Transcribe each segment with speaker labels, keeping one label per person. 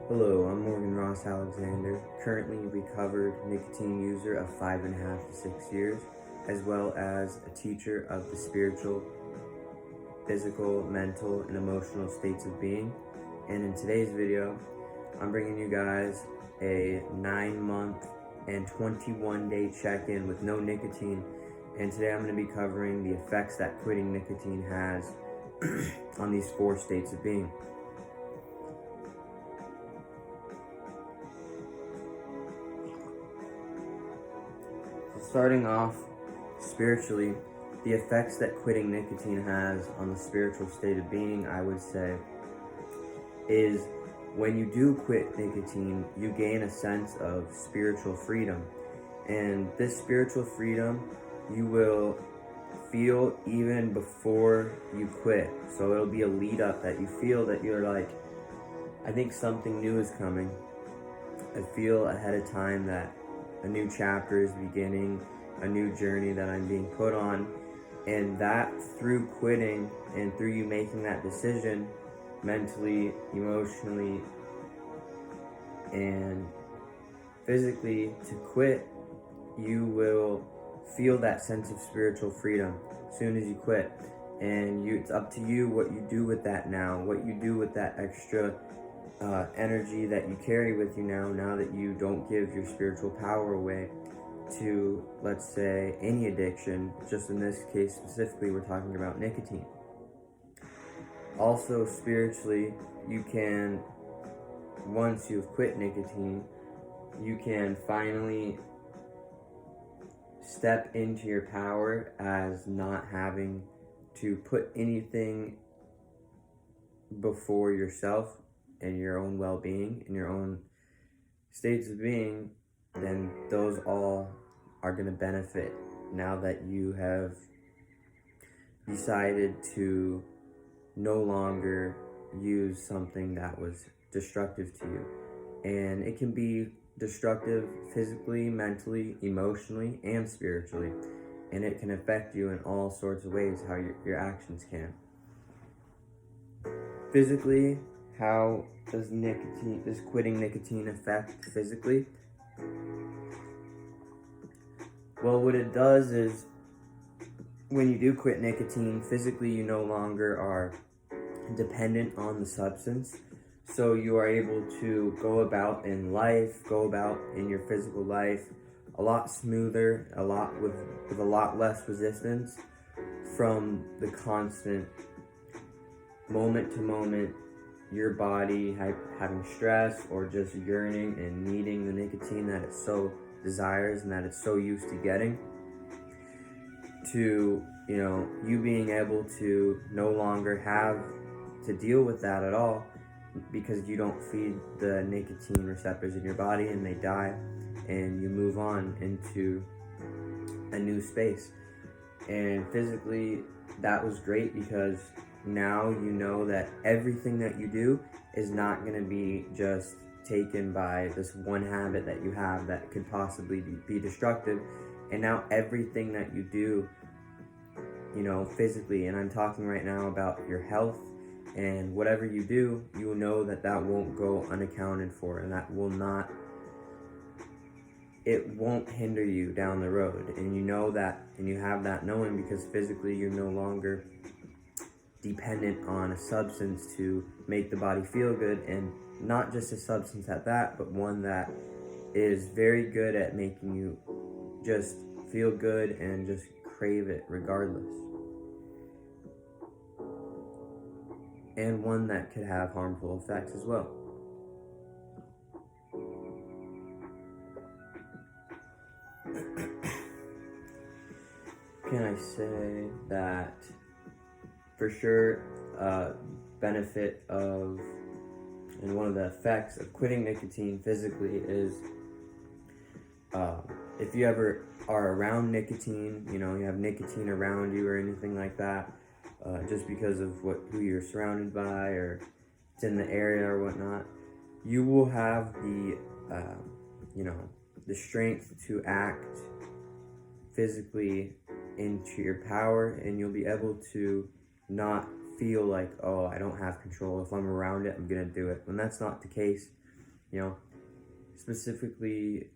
Speaker 1: Hello, I'm Morgan Ross Alexander, currently recovered nicotine user of 5.5 to 6 years, as well as a teacher of the spiritual, physical, mental, and emotional states of being. And in today's video, I'm bringing you guys a 9-month and 21-day check-in with no nicotine. And today I'm going to be covering the effects that quitting nicotine has on these 4 states of being. Starting off spiritually, the effects that quitting nicotine has on the spiritual state of being, I would say, is when you do quit nicotine, you gain a sense of spiritual freedom. And this spiritual freedom you will feel even before you quit. So it'll be a lead up that you feel that you're like, I think something new is coming. I feel ahead of time that a new chapter is beginning, a new journey that I'm being put on, and that through quitting and through you making that decision mentally, emotionally, and physically to quit, you will feel that sense of spiritual freedom as soon as you quit. And it's up to you what you do with that now, what you do with that extra energy that you carry with you now that you don't give your spiritual power away to, let's say, any addiction. Just in this case specifically, we're talking about nicotine. Also, spiritually, you can, once you've quit nicotine, you can finally step into your power as not having to put anything before yourself and your own well-being and your own states of being. Then those all are going to benefit now that you have decided to no longer use something that was destructive to you. And it can be destructive physically, mentally, emotionally, and spiritually. And it can affect you in all sorts of ways, how your actions can. Physically, how does quitting nicotine affect physically? Well, what it does is when you do quit nicotine, physically you no longer are dependent on the substance. So you are able to go about in life, go about in your physical life a lot smoother, with a lot less resistance from the constant moment to moment your body having stress or just yearning and needing the nicotine that it so desires and that it's so used to getting, to you being able to no longer have to deal with that at all, because you don't feed the nicotine receptors in your body and they die, and you move on into a new space. And physically, that was great because now you know that everything that you do is not going to be just taken by this one habit that you have that could possibly be destructive. And now everything that you do, physically, and I'm talking right now about your health, and whatever you do, you know that won't go unaccounted for, and it won't hinder you down the road. And you know that, and you have that knowing because physically you're no longer dependent on a substance to make the body feel good, and not just a substance at that, but one that is very good at making you just feel good and just crave it regardless, and one that could have harmful effects as well. Can I say that for sure benefit of, and one of the effects of quitting nicotine physically is if you ever are around nicotine, you have nicotine around you or anything like that, just because of who you're surrounded by or it's in the area or whatnot, you will have the the strength to act physically into your power, and you'll be able to not feel like, oh, I don't have control. If I'm around it, I'm gonna do it. When that's not the case, Specifically,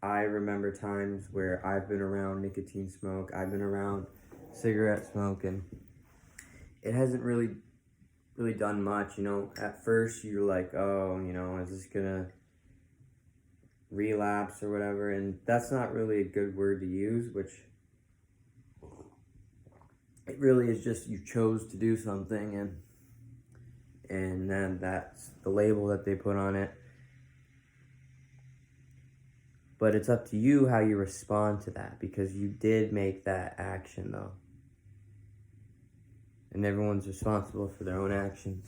Speaker 1: I remember times where I've been around nicotine smoke, I've been around cigarette smoke, and it hasn't really done much. At first you're like, oh, is this gonna relapse or whatever? And that's not really a good word to use, which it really is just you chose to do something, and then that's the label that they put on it. But it's up to you how you respond to that, because you did make that action, though. And everyone's responsible for their own actions.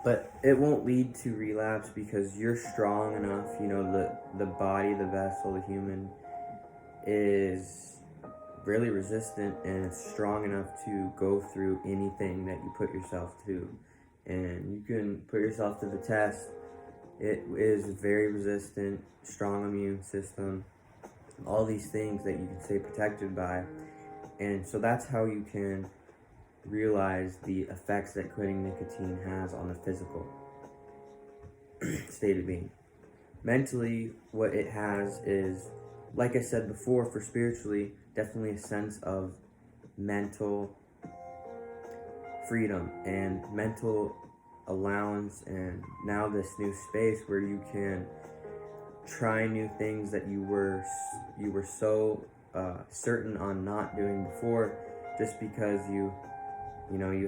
Speaker 1: But it won't lead to relapse because you're strong enough. The body, the vessel, the human is really resistant, and it's strong enough to go through anything that you put yourself to. And you can put yourself to the test. It is very resistant, strong immune system, all these things that you can stay protected by. And so that's how you can realize the effects that quitting nicotine has on the physical state of being. Mentally, what it has is, like I said before, for spiritually, definitely a sense of mental freedom and mental allowance, and now this new space where you can try new things that you were so certain on not doing before, just because you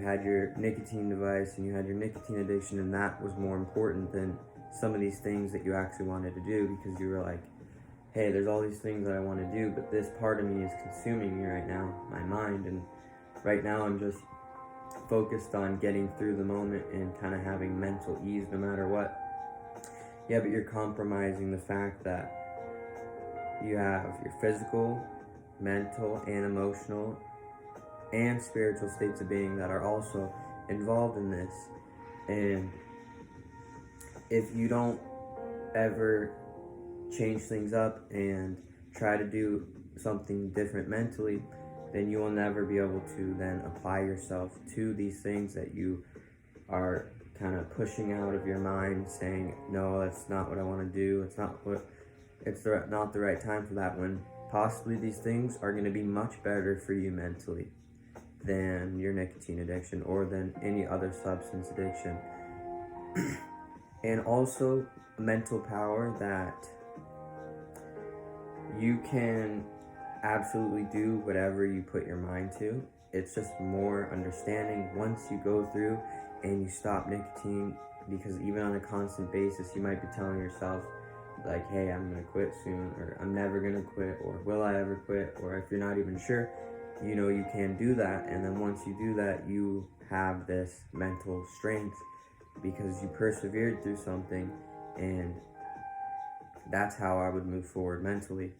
Speaker 1: had your nicotine device and you had your nicotine addiction, and that was more important than some of these things that you actually wanted to do, because you were like, hey, there's all these things that I want to do, but this part of me is consuming me right now, my mind, and right now I'm just focused on getting through the moment and kind of having mental ease no matter what. Yeah, but you're compromising the fact that you have your physical, mental, and emotional and spiritual states of being that are also involved in this. And if you don't ever change things up and try to do something different mentally, then you will never be able to then apply yourself to these things that you are kind of pushing out of your mind, saying, no, that's not what I want to do, not the right time for that, when possibly these things are going to be much better for you mentally than your nicotine addiction or than any other substance addiction. And also mental power, that you can absolutely do whatever you put your mind to. It's just more understanding once you go through and you stop nicotine, because even on a constant basis you might be telling yourself like, hey, I'm gonna quit soon, or I'm never gonna quit, or will I ever quit, or if you're not even sure, you can do that. And then once you do that, you have this mental strength because you persevered through something, and that's how I would move forward mentally.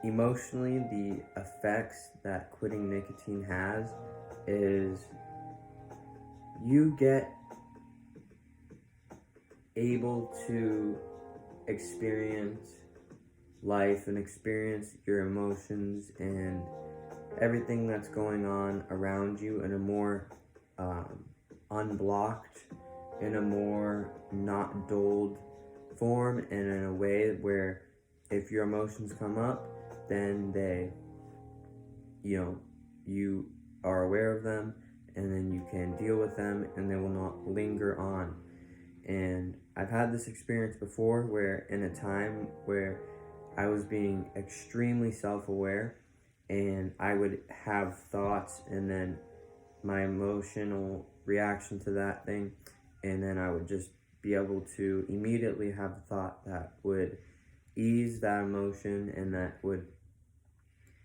Speaker 1: Emotionally, the effects that quitting nicotine has is you get able to experience life and experience your emotions and everything that's going on around you in a more unblocked, in a more not dulled form, and in a way where if your emotions come up, then they, you are aware of them, and then you can deal with them, and they will not linger on. And I've had this experience before, where in a time where I was being extremely self-aware, and I would have thoughts, and then my emotional reaction to that thing, and then I would just be able to immediately have a thought that would ease that emotion, and that would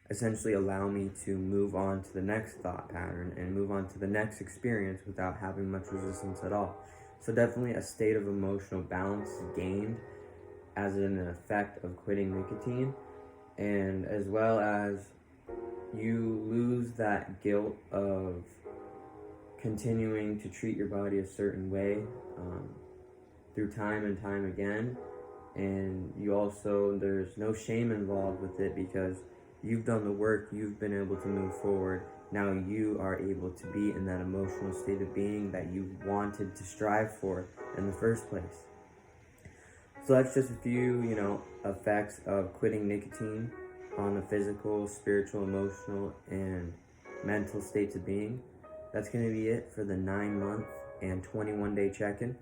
Speaker 1: essentially allow me to move on to the next thought pattern and move on to the next experience without having much resistance at all. So definitely a state of emotional balance is gained as an effect of quitting nicotine, and as well as you lose that guilt of continuing to treat your body a certain way through time and time again. And you also, there's no shame involved with it because you've done the work, you've been able to move forward. Now you are able to be in that emotional state of being that you wanted to strive for in the first place. So that's just a few, effects of quitting nicotine on the physical, spiritual, emotional, and mental states of being. That's going to be it for the 9-month and 21-day check-in.